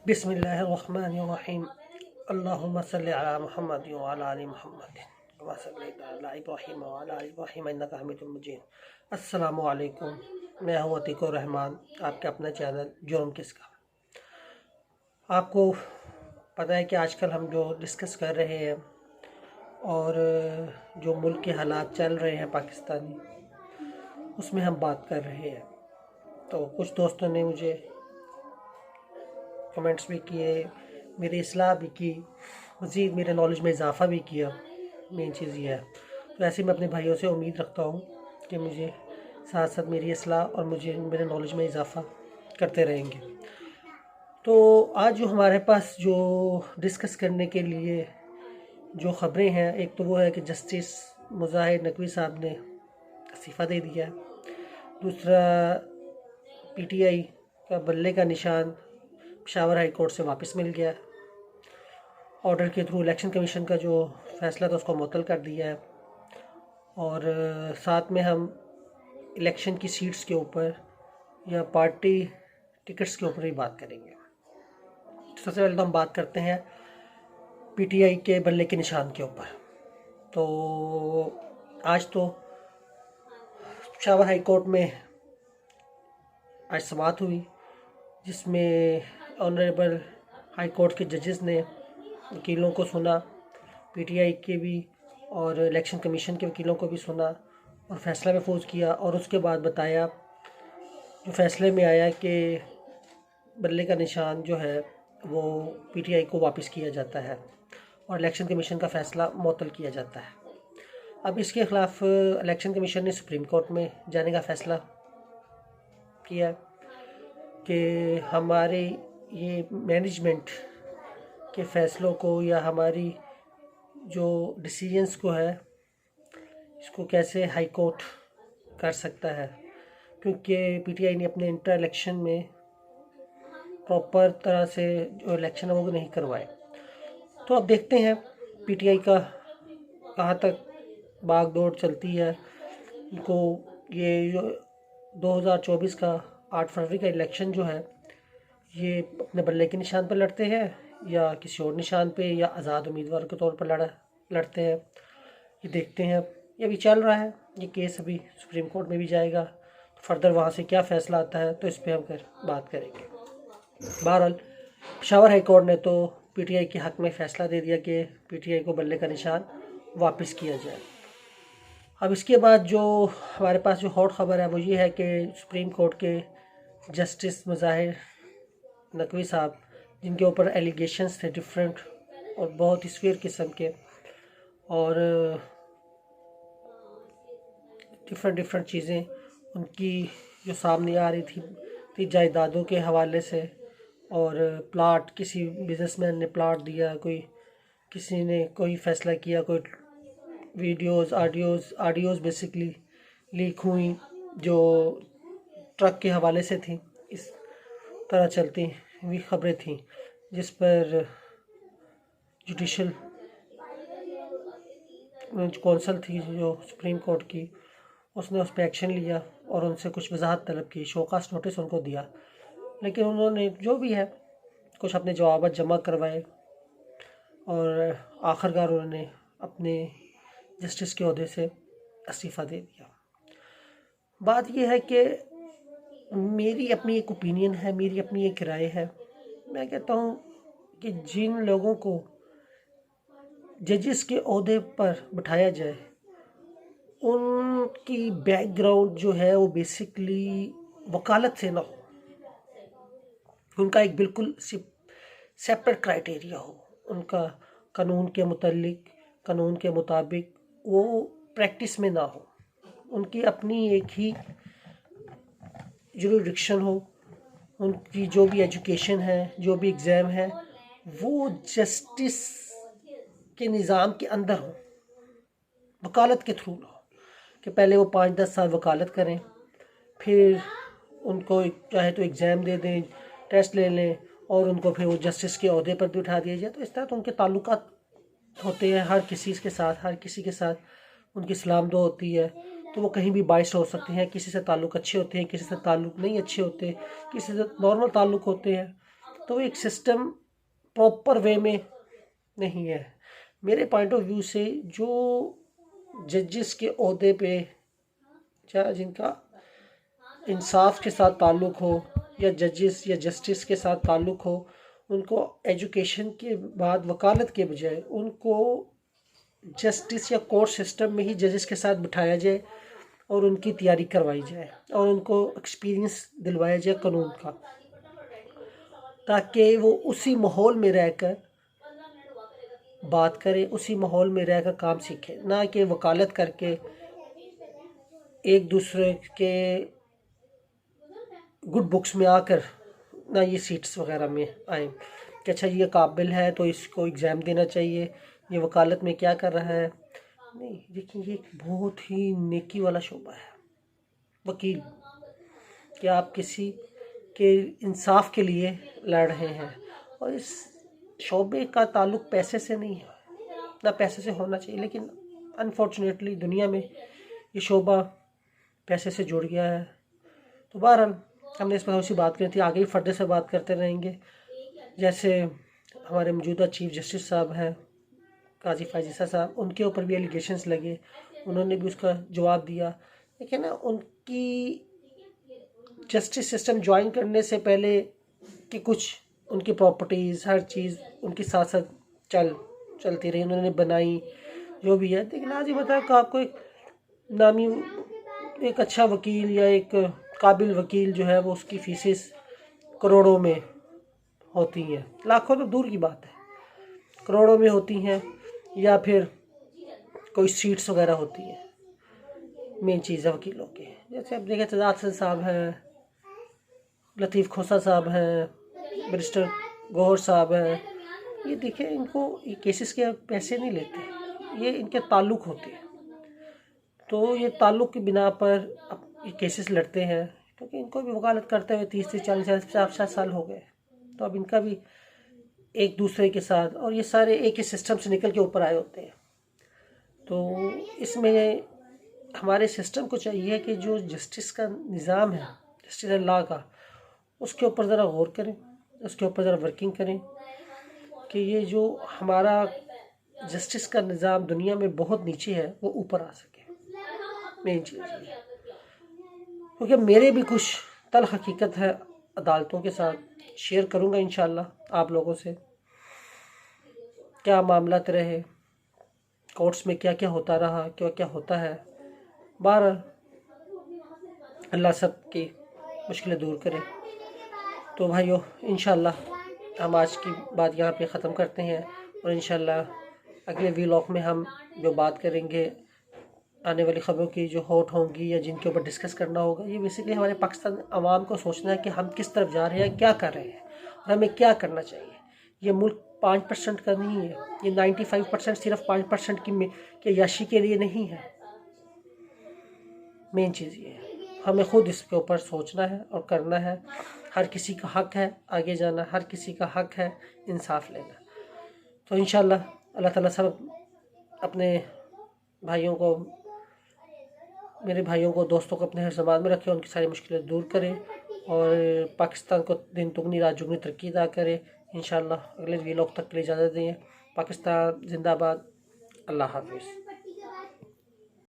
बिस्मिल्लाहिर्रहमानिर्रहीम। अल्लाहुम्मा सल्लि अला मुहम्मद व अला आलि मुहम्मद कमा सल्लैता अला इब्राहीम व अला आलि इब्राहीम इन्नका हमीदुम मजीद। अस्सलामु अलैकुम। मैं हूँ अतीकुर रहमान, आपका अपना चैनल जुर्म किसका। आपको पता है कि आजकल हम जो डिस्कस कर रहे हैं और जो मुल्क के हालात चल रहे हैं पाकिस्तानी, उसमें हम बात कर रहे हैं। तो कुछ दोस्तों ने मुझे कमेंट्स भी किए, मेरी इस्लाह भी की, मज़ीद मेरे नॉलेज में इजाफ़ा भी किया। मेन चीज़ ये है। तो ऐसे मैं अपने भाइयों से उम्मीद रखता हूँ कि मुझे साथ साथ मेरी इस्लाह और मुझे मेरे नॉलेज में इजाफ़ा करते रहेंगे। तो आज जो हमारे पास जो डिस्कस करने के लिए जो ख़बरें हैं, एक तो वो है कि जस्टिस मुज़ाहिर नकवी साहब ने इस्तीफ़ा दे दिया है। दूसरा, पीटीआई का बल्ले का निशान पेशावर हाई कोर्ट से वापस मिल गया। ऑर्डर के थ्रू इलेक्शन कमीशन का जो फ़ैसला था उसको मुअत्तल कर दिया है। और साथ में हम इलेक्शन की सीट्स के ऊपर या पार्टी टिकट्स के ऊपर भी बात करेंगे। तो सबसे पहले तो हम बात करते हैं पीटीआई के बल्ले के निशान के ऊपर। तो आज तो पेशावर हाई कोर्ट में आज समाअत हुई, जिसमें ऑनरेबल हाई कोर्ट के जजेस ने वकीलों को सुना, पीटीआई के भी और इलेक्शन कमीशन के वकीलों को भी सुना और फ़ैसला महफूज किया। और उसके बाद बताया, जो फ़ैसले में आया कि बल्ले का निशान जो है वो पीटीआई को वापस किया जाता है और इलेक्शन कमीशन का फ़ैसला मुअत्तल किया जाता है। अब इसके ख़िलाफ़ इलेक्शन कमीशन ने सुप्रीम कोर्ट में जाने का फ़ैसला किया कि हमारे ये मैनेजमेंट के फ़ैसलों को या हमारी जो डिसीजंस को है, इसको कैसे हाई कोर्ट कर सकता है, क्योंकि पीटीआई ने अपने इंटर इलेक्शन में प्रॉपर तरह से जो इलेक्शन है वो नहीं करवाए। तो अब देखते हैं पीटीआई का कहाँ तक भागदौड़ चलती है। उनको ये जो 2024 का 8 फरवरी का इलेक्शन जो है, ये अपने बल्ले के निशान पर लड़ते हैं या किसी और निशान पे या आज़ाद उम्मीदवार के तौर पर लड़ते हैं, ये देखते हैं। ये अभी चल रहा है, ये केस अभी सुप्रीम कोर्ट में भी जाएगा। तो फर्दर वहाँ से क्या फ़ैसला आता है तो इस पर हम बात करेंगे। बहरहाल पेशावर हाई कोर्ट ने तो पीटीआई के हक़ में फ़ैसला दे दिया कि पीटीआई को बल्ले का निशान वापस किया जाए। अब इसके बाद जो हमारे पास जो हॉट ख़बर है वो ये है कि सुप्रीम कोर्ट के जस्टिस मुज़ाहिर नकवी साहब, जिनके ऊपर एलिगेशंस थे डिफरेंट और बहुत ही सीवियर किस्म के, और डिफरेंट चीज़ें उनकी जो सामने आ रही थी जायदादों के हवाले से, और प्लाट किसी बिजनेसमैन ने प्लाट दिया, कोई किसी ने कोई फ़ैसला किया, कोई वीडियोस ऑडियोज़ बेसिकली लीक हुई जो ट्रक के हवाले से थी। इस तरह चलती हुई ख़बरें थीं, जिस पर जुडिशल कौंसल थी जो सुप्रीम कोर्ट की, उसने उस पर एक्शन लिया और उनसे कुछ वजाहत तलब की, शोकास नोटिस उनको दिया। लेकिन उन्होंने जो भी है कुछ अपने जवाब जमा करवाए और आखिरकार उन्होंने अपने जस्टिस के ओहदे से इस्तीफ़ा दे दिया। बात यह है कि मेरी अपनी एक ओपिनियन है, मेरी अपनी एक राय है। मैं कहता हूँ कि जिन लोगों को जजेस के ओहदे पर बिठाया जाए, उनकी बैकग्राउंड जो है वो बेसिकली वकालत से ना हो, उनका एक बिल्कुल सेपरेट क्राइटेरिया हो, उनका कानून के मुताबिक वो प्रैक्टिस में ना हो, उनकी अपनी एक ही जुरिडिक्शन हो, उनकी जो भी एजुकेशन है, जो भी एग्ज़ाम है, वो जस्टिस के निज़ाम के अंदर हो, वकालत के थ्रू ना हो कि पहले वो 5-10 साल वकालत करें, फिर उनको चाहे तो एग्ज़ाम दे दें, टेस्ट ले लें और उनको फिर वो जस्टिस के ओहदे पर भी उठा दिया जाए। तो इस तरह तो उनके ताल्लुकात होते हैं हर किसी के साथ उनकी सलाम दुआ होती है। तो वो कहीं भी बाइस हो सकते हैं, किसी से ताल्लुक़ अच्छे होते हैं, किसी से ताल्लुक़ नहीं अच्छे होते, किसी से नॉर्मल ताल्लुक़ होते हैं। तो एक सिस्टम प्रॉपर वे में नहीं है। मेरे पॉइंट ऑफ व्यू से जो जजेस के ओहदे पे चाहे जिनका इंसाफ के साथ ताल्लुक़ हो या जजेस या जस्टिस के साथ ताल्लुक़ हो, उनको एजुकेशन के बाद वकालत के बजाय उनको जस्टिस या कोर्ट सिस्टम में ही जजेस के साथ बिठाया जाए और उनकी तैयारी करवाई जाए और उनको एक्सपीरियंस दिलवाया जाए कानून का, ताकि वो उसी माहौल में रहकर बात करें, उसी माहौल में रहकर काम सीखें, ना कि वकालत करके एक दूसरे के गुड बुक्स में आकर ना ये सीट्स वगैरह में आए कि अच्छा ये काबिल है तो इसको एग्ज़ाम देना चाहिए, ये वकालत में क्या कर रहा है। नहीं, देखिए ये एक बहुत ही नेकी वाला शोबा है वकील, कि आप किसी के इंसाफ के लिए लड़ रहे हैं और इस शोबे का ताल्लुक़ पैसे से नहीं है, ना पैसे से होना चाहिए, लेकिन अनफॉर्चुनेटली दुनिया में ये शोबा पैसे से जुड़ गया है। तो बहरहाल हमने इस पर थोड़ी सी बात करी थी, आगे भी फर्दर से बात करते रहेंगे। जैसे हमारे मौजूदा चीफ जस्टिस साहब हैं काजी फायजीसा साहब, उनके ऊपर भी एलिगेशंस लगे, उन्होंने भी उसका जवाब दिया। देखिए ना, उनकी जस्टिस सिस्टम ज्वाइन करने से पहले कि कुछ उनकी प्रॉपर्टीज़ हर चीज़ उनकी साथ साथ चलती रही, उन्होंने बनाई जो भी है। लेकिन आज ये बताया कि आपको एक नामी एक अच्छा वकील या एक काबिल वकील जो है वो उसकी फीसेस करोड़ों में होती हैं, लाखों तो दूर की बात है, करोड़ों में होती हैं, या फिर कोई सीट्स वगैरह होती हैं। मेन चीज़ है वकीलों की, जैसे अब देखें तजाद साहब हैं, लतीफ़ खोसा साहब हैं, बैरिस्टर गौहर साहब हैं, ये देखें इनको ये केसेस के पैसे नहीं लेते, ये इनके ताल्लुक़ होते हैं, तो ये ताल्लुक़ की बिना पर अब ये केसेस लड़ते हैं, क्योंकि इनको भी वकालत करते हुए 30 से 40 50 साल हो गए, तो अब इनका भी एक दूसरे के साथ, और ये सारे एक ही सिस्टम से निकल के ऊपर आए होते हैं। तो इसमें हमारे सिस्टम को चाहिए कि जो जस्टिस का निज़ाम है, जस्टिस एंड लॉ का, उसके ऊपर ज़रा गौर करें, उसके ऊपर ज़रा वर्किंग करें कि ये जो हमारा जस्टिस का निज़ाम दुनिया में बहुत नीचे है वो ऊपर आ सके। मेन चीज़ है, क्योंकि मेरे भी कुछ तल हकीकत है अदालतों के साथ शेयर करूँगा इंशाल्लाह आप लोगों से, क्या मामलात रहे, कोर्ट्स में क्या क्या होता रहा, क्या क्या होता है। बहरहाल अल्लाह सब की मुश्किलें दूर करे। तो भाइयों इंशाल्लाह हम आज की बात यहाँ पे ख़त्म करते हैं, और इंशाल्लाह अगले व्लॉग में हम जो बात करेंगे आने वाली ख़बरों की जो हॉट होंगी या जिनके ऊपर डिस्कस करना होगा, ये बेसिकली हमारे पाकिस्तान अवाम को सोचना है कि हम किस तरफ जा रहे हैं, क्या कर रहे हैं और हमें क्या करना चाहिए। ये मुल्क 5% का नहीं है, ये 95% सिर्फ 5% की याशी के लिए नहीं है। मेन चीज़ ये है, हमें ख़ुद इसके ऊपर सोचना है और करना है। हर किसी का हक़ है आगे जाना, हर किसी का हक़ है इंसाफ लेना। तो इंशाल्लाह अल्लाह ताला सब अपने भाइयों को, मेरे भाइयों को, दोस्तों को अपने हर ज़बान में रखे, उनकी सारी मुश्किलें दूर करे और पाकिस्तान को दिन दुगनी रात जुगनी तरक्की अता करे। इंशाल्लाह अगले व्लॉग तक के लिए इजाज़त दें। पाकिस्तान जिंदाबाद। अल्लाह हाफ़िज़।